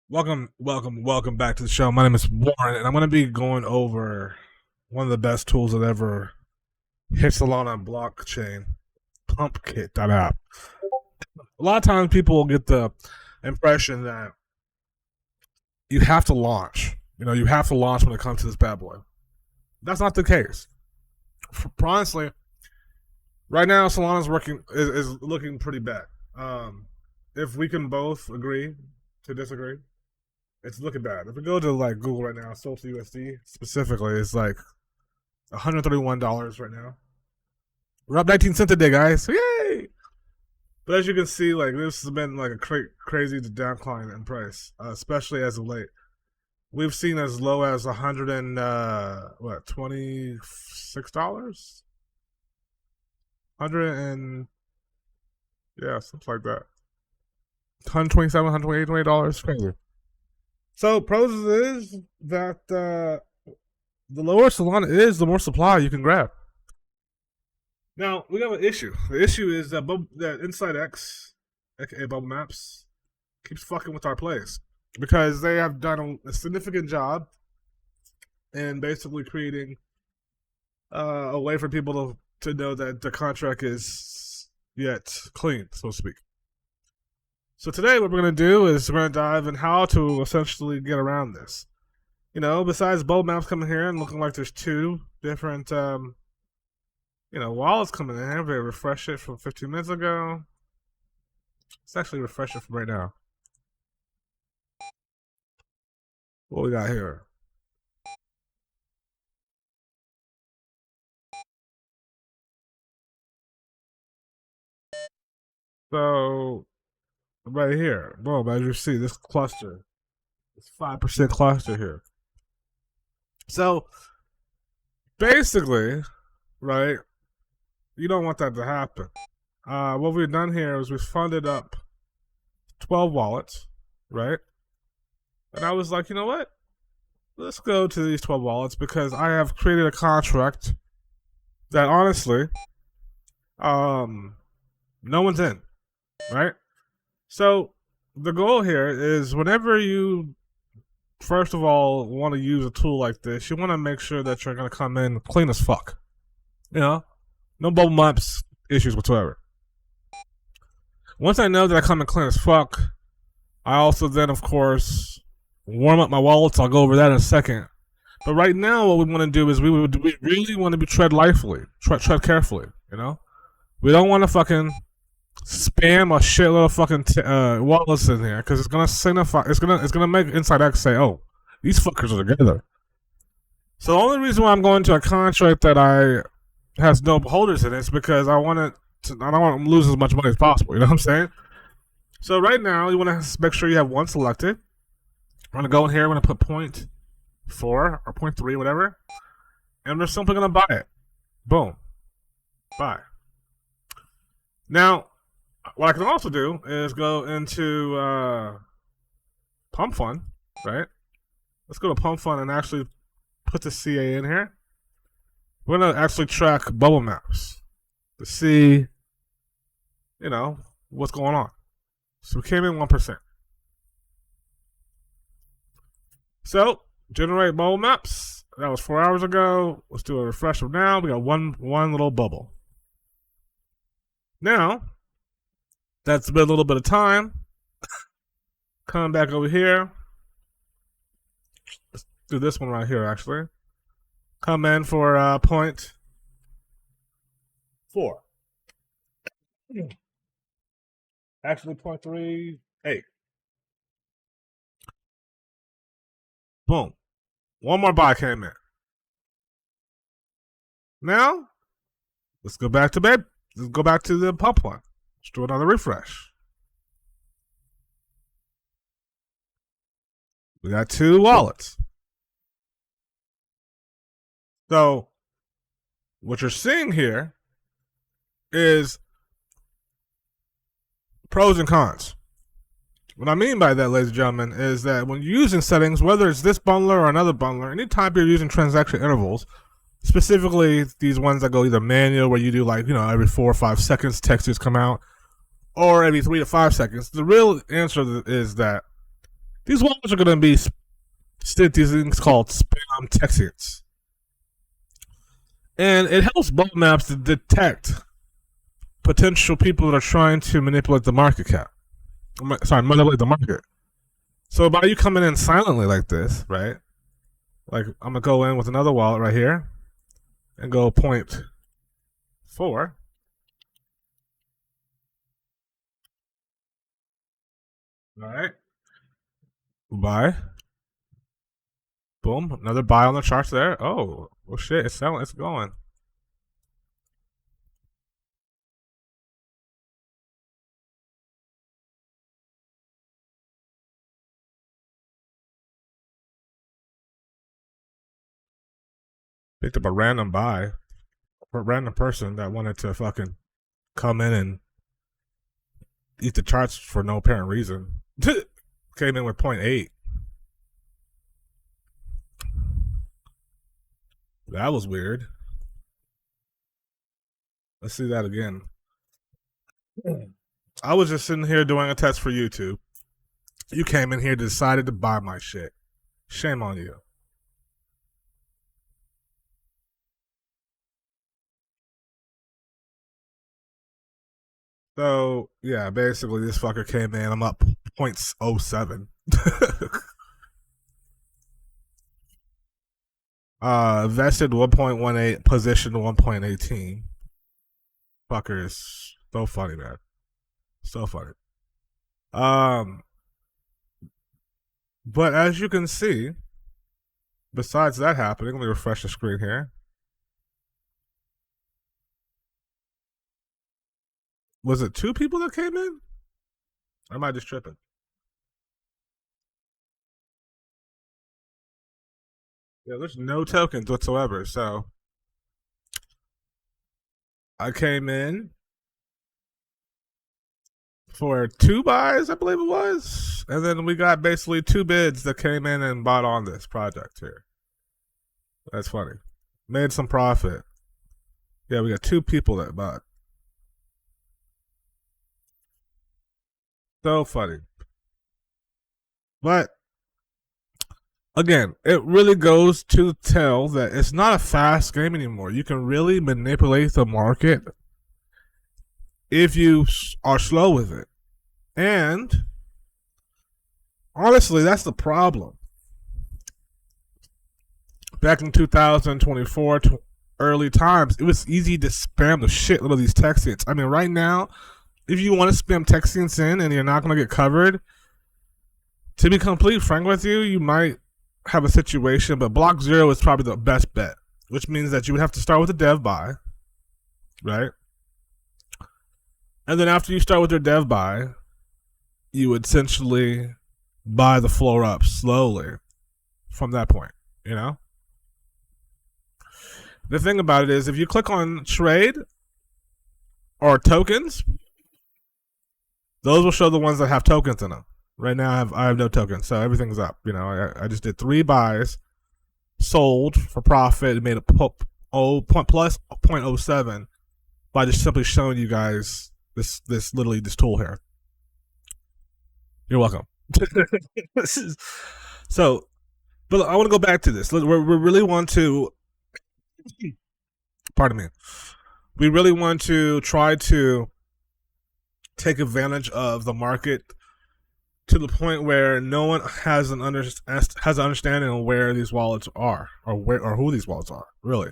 Welcome back to the show. My name is Warren, and I'm going to be going over one of the best tools that ever hits the lawn on blockchain, Pumpkit. That app. A lot of times people will get the impression that you have to launch. You have to launch when it comes to this bad boy. That's not the case. Honestly, right now Solana's is looking pretty bad. If we can both agree to disagree, it's looking bad. If we go to like Google right now, Social USD specifically, it's like $131 right now. We're up 19 cents a day, guys. So yay! But as you can see, like this has been like a crazy decline in price, especially as of late. We've seen as low as $26, something like that. 127, 128, $20. Crazy. So pros is that the lower Solana is, the more supply you can grab. Now we have an issue. The issue is that Inside X, aka Bubble Maps, keeps fucking with our plays because they have done a significant job in basically creating a way for people to know that the contract is yet clean, so to speak. So today what we're going to do is we're going to dive in how to essentially get around this. Besides Bubble Maps coming here and looking like there's two different, wallets coming in here. They refresh it from 15 minutes ago. Let's actually refresh it from right now. What we got here? So right here, boom, as you see, this cluster, this 5% cluster here. So basically, right, you don't want that to happen. What we've done here is we've funded up 12 wallets, right? And I was like, you know what? Let's go to these 12 wallets because I have created a contract that honestly, no one's in, right? So the goal here is whenever you, first of all, want to use a tool like this, you want to make sure that you're going to come in clean as fuck. No Bubble Maps issues whatsoever. Once I know that I come in clean as fuck, I also then, of course, warm up my wallets. I'll go over that in a second. But right now, what we want to do is we really want to tread carefully. We don't want to fucking spam a shitload of fucking wallets in here because it's gonna signify, it's gonna make Inside X say, "Oh, these fuckers are together." So the only reason why I'm going to a contract that has no holders in it is because I don't want to lose as much money as possible. You know what I'm saying? So right now, you want to make sure you have one selected. I'm gonna go in here. I'm gonna put 0.4 or 0.3, whatever, and we're simply gonna buy it. Boom, buy. Now, what I can also do is go into Pump Fund, right? Let's go to Pump Fund and actually put the CA in here. We're going to actually track Bubble Maps to see, what's going on. So we came in 1%. So, generate Bubble Maps. That was 4 hours ago. Let's do a refresh of now. We got one little bubble. Now, that's been a little bit of time. Coming back over here. Let's do this one right here, actually. Come in for 0.4. Actually, 0.38. Boom. One more buy came in. Now, let's go back to bed. Let's go back to the pump one. Let's do another refresh. We got two wallets. So, what you're seeing here is pros and cons. What I mean by that, ladies and gentlemen, is that when you're using settings, whether it's this bundler or another bundler, anytime you're using transaction intervals, specifically these ones that go either manual, where you do like, every 4 or 5 seconds textures come out, or every 3 to 5 seconds, the real answer is that these wallets are going to be these things called spam texts, and it helps bot maps to detect potential people that are trying to manipulate the market cap. Sorry, manipulate the market. So by you coming in silently like this, right? Like I'm gonna go in with another wallet right here and go 0.4. All right. Buy. Boom. Another buy on the charts there. Oh, well shit, it's selling, it's going. Picked up a random buy. A random person that wanted to fucking come in and eat the charts for no apparent reason. Came in with 0.8. That was weird. Let's see that again. I was just sitting here doing a test for YouTube. You came in here, decided to buy my shit. Shame on you. So yeah, basically this fucker came in. I'm up 0.07. Vested 1.18, position 1.18. Fucker is so funny, man. So funny. Um, but as you can see, besides that happening, let me refresh the screen here. Was it 2 people that came in? Or am I just tripping? Yeah, there's no tokens whatsoever. So I came in for 2 buys, I believe it was. And then we got basically 2 bids that came in and bought on this project here. That's funny. Made some profit. Yeah, we got 2 people that bought. So funny. But again, it really goes to tell that it's not a fast game anymore. You can really manipulate the market if you are slow with it. And honestly, that's the problem. Back in 2024, early times, it was easy to spam the shit out of these text hits. I mean, right now, if you want to spam text hits in and you're not going to get covered, to be completely frank with you, you might have a situation, but block 0 is probably the best bet, which means that you would have to start with a dev buy, right? And then after you start with your dev buy, you would essentially buy the floor up slowly from that point, you know? The thing about it is, if you click on trade or tokens, those will show the ones that have tokens in them. Right now, I have no tokens, so everything's up. You know, I just did 3 buys, sold for profit, and made a plus 0.07 by just simply showing you guys this literally this tool here. You're welcome. So, but I want to go back to this. We really want to, pardon me, we really want to try to take advantage of the market to the point where no one has an understanding of where these wallets are or who these wallets are, really.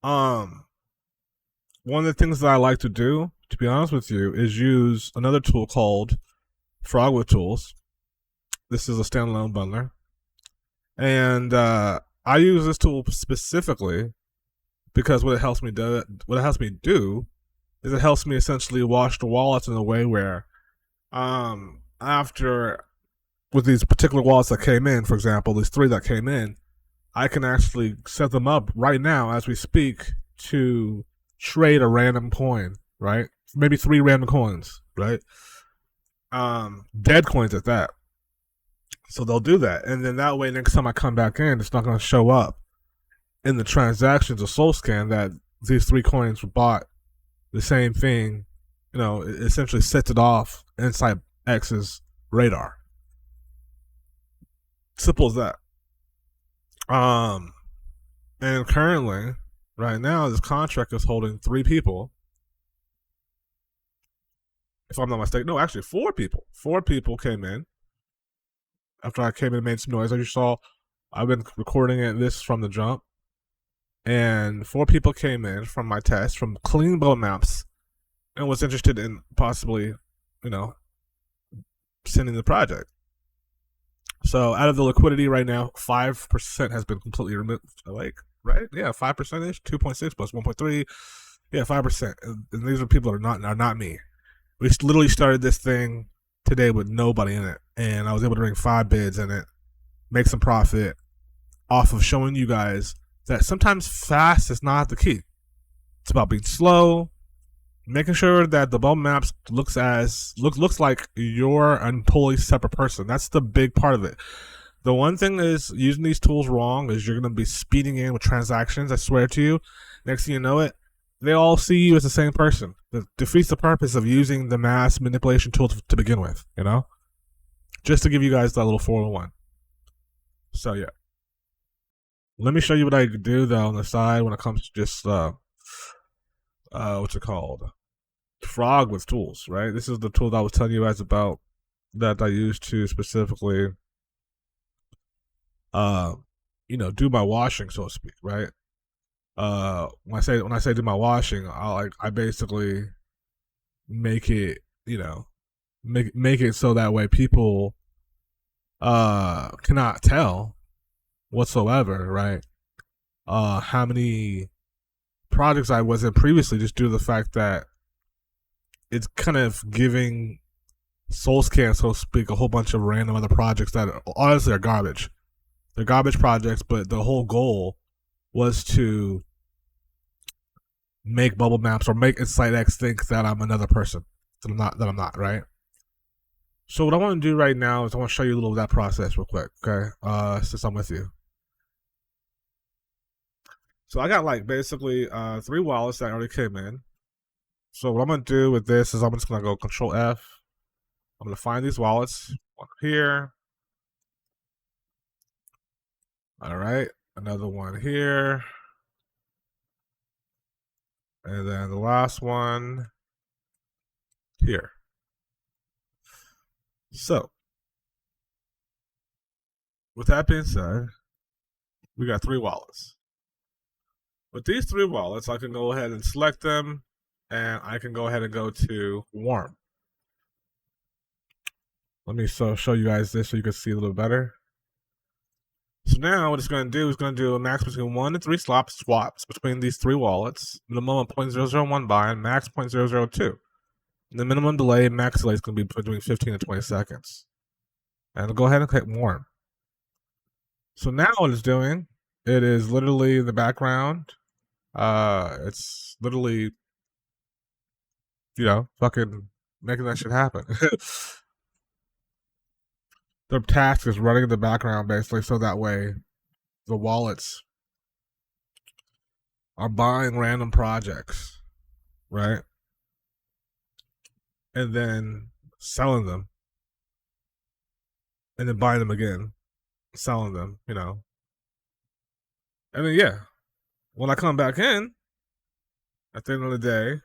One of the things that I like to do, to be honest with you, is use another tool called Frogwood Tools. This is a standalone bundler, and I use this tool specifically because what it helps me do is it helps me essentially wash the wallets in a way where, after with these particular wallets that came in, for example, these 3 that came in, I can actually set them up right now as we speak to trade a random coin, right? Maybe 3 random coins, right? Dead coins at that. So they'll do that. And then that way, next time I come back in, it's not going to show up in the transactions of SoulScan that these 3 coins were bought the same thing. You know, it essentially sets it off inside X's radar. Simple as that. And currently, right now, this contract is holding 3 people. If I'm not mistaken, no, actually 4 people. 4 people came in after I came in and made some noise. As you saw, I've been recording this from the jump. And 4 people came in from my test, from clean bubble maps, and was interested in possibly, sending the project. So out of the liquidity right now, 5% has been completely removed. Right? Yeah, 5% ish, 2.6 plus 1.3. Yeah, 5%. And these are people that are not me. We literally started this thing today with nobody in it, and I was able to bring 5 bids in it, make some profit off of showing you guys that sometimes fast is not the key. It's about being slow, making sure that the bubble maps looks like you're a totally separate person. That's the big part of it. The one thing is using these tools wrong is you're going to be speeding in with transactions. I swear to you. Next thing you know it, they all see you as the same person. It defeats the purpose of using the mass manipulation tool to begin with, Just to give you guys that little 401. So, yeah. Let me show you what I could do, though, on the side when it comes to just, what's it called? Frog with tools, right? This is the tool that I was telling you guys about that I use to specifically, do my washing, so to speak, right? When I say do my washing, I basically make it, make it so that way people cannot tell whatsoever, right? How many projects I was in previously, just due to the fact that it's kind of giving SoulScan, so to speak, a whole bunch of random other projects that honestly are garbage. They're garbage projects, but the whole goal was to make bubble maps or make Insight X think that I'm another person, that I'm not, right? So what I want to do right now is I want to show you a little of that process real quick, okay? Since I'm with you. So I got basically 3 wallets that already came in. So what I'm going to do with this is I'm just going to go Control F. I'm going to find these wallets. One here. All right. Another one here. And then the last one here. So, with that being said, we got 3 wallets. With these 3 wallets, I can go ahead and select them, and I can go ahead and go to warm. Let me show you guys this so you can see a little better. So now what it's going to do is going to do a max between 1 and 3 swaps between these 3 wallets. Minimum of 0.001 buy and max 0.002. And the minimum delay, max delay is going to be between 15 and 20 seconds. And I'll go ahead and click warm. So now what it's doing, it is literally in the background. It's literally, fucking making that shit happen. The task is running in the background basically, so that way the wallets are buying random projects, right? And then selling them. And then buying them again, selling them, And then, yeah, when I come back in, at the end of the day,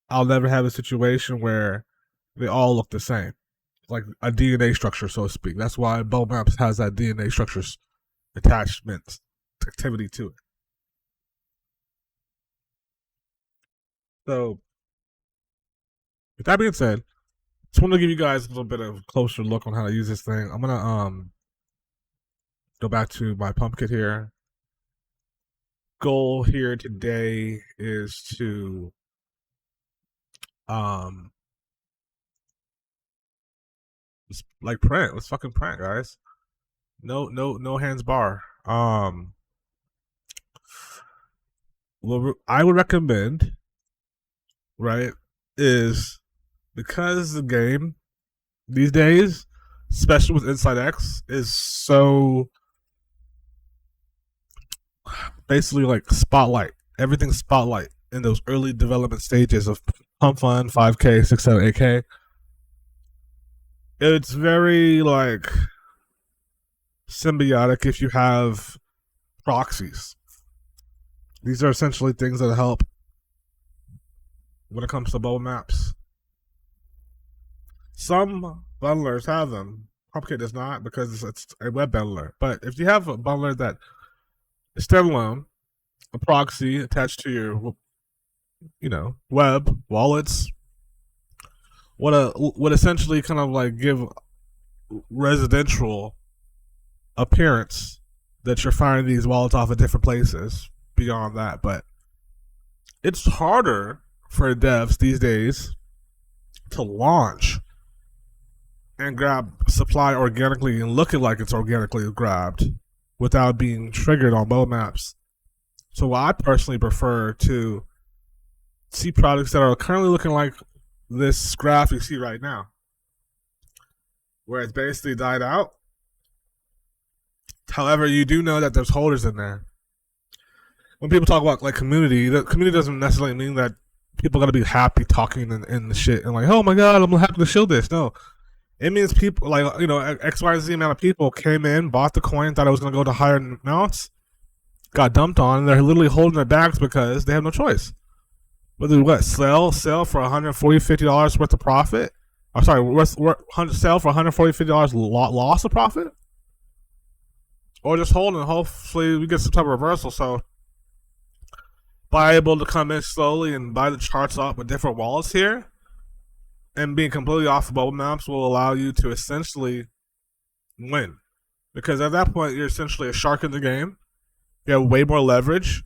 I'll never have a situation where they all look the same. Like a DNA structure, so to speak. That's why Bubble Maps has that DNA structures attachment activity to it. So, with that being said, just want to give you guys a little bit of a closer look on how to use this thing. I'm gonna go back to my Pumpkit here. Goal here today is to print. Let's fucking print, guys. No hands bar. What I would recommend, right, is because the game these days, especially with Insight X, is so basically like spotlight. Everything's spotlight in those early development stages of Pump Fun, 5K, 6, 7, 8K. It's very like symbiotic if you have proxies. These are essentially things that help when it comes to bubble maps. Some bundlers have them. Pumpkit does not because it's a web bundler. But if you have a bundler that is standalone, a proxy attached to your, web wallets, would essentially kind of like give residential appearance that you're firing these wallets off at different places beyond that. But it's harder for devs these days to launch and grab supply organically and looking like it's organically grabbed without being triggered on mobile maps. So I personally prefer to see products that are currently looking like this graph you see right now, where it's basically died out. However, you do know that there's holders in there. When people talk about like community, the community doesn't necessarily mean that people are gonna be happy talking in the shit and like, oh my god, I'm happy to shield this. No, it means people like X, Y, Z amount of people came in, bought the coin, thought it was gonna go to higher amounts, got dumped on, and they're literally holding their bags because they have no choice. Whether sell for $140, $50 worth of profit. I'm sorry, sell for $140, $50 loss of profit, or just hold and hopefully we get some type of reversal. So by able to come in slowly and buy the charts off with different wallets here, and being completely off of bubble maps will allow you to essentially win. Because at that point, you're essentially a shark in the game. You have way more leverage.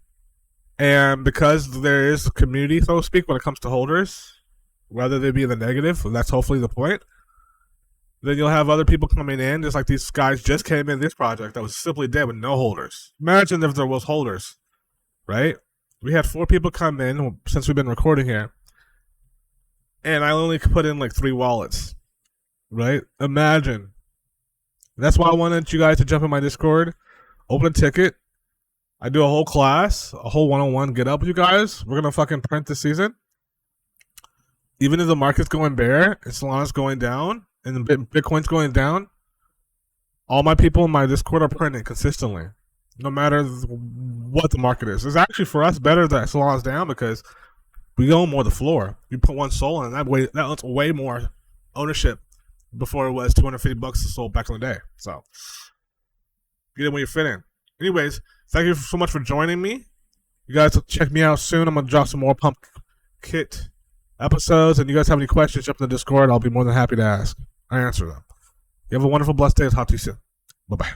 And because there is a community, so to speak, when it comes to holders, whether they be in the negative, that's hopefully the point, then you'll have other people coming in, just like these guys just came in this project that was simply dead with no holders. Imagine if there was holders, right? We had 4 people come in since we've been recording here, and I only put in like 3 wallets, right? Imagine. That's why I wanted you guys to jump in my Discord, open a ticket. I do a whole class, a whole one-on-one get up with you guys. We're going to fucking print this season. Even if the market's going bear and Solana's going down and Bitcoin's going down, all my people in my Discord are printing consistently, no matter what the market is. It's actually for us better that Solana's down because we own more the floor. You put one soul in, that's way more ownership before it was $250 a soul back in the day. So get in where you fit in. Anyways, thank you so much for joining me. You guys will check me out soon. I'm going to drop some more Pumpkit episodes. And you guys have any questions, jump in the Discord. I'll be more than happy to answer them. You have a wonderful, blessed day. I'll talk to you soon. Bye-bye.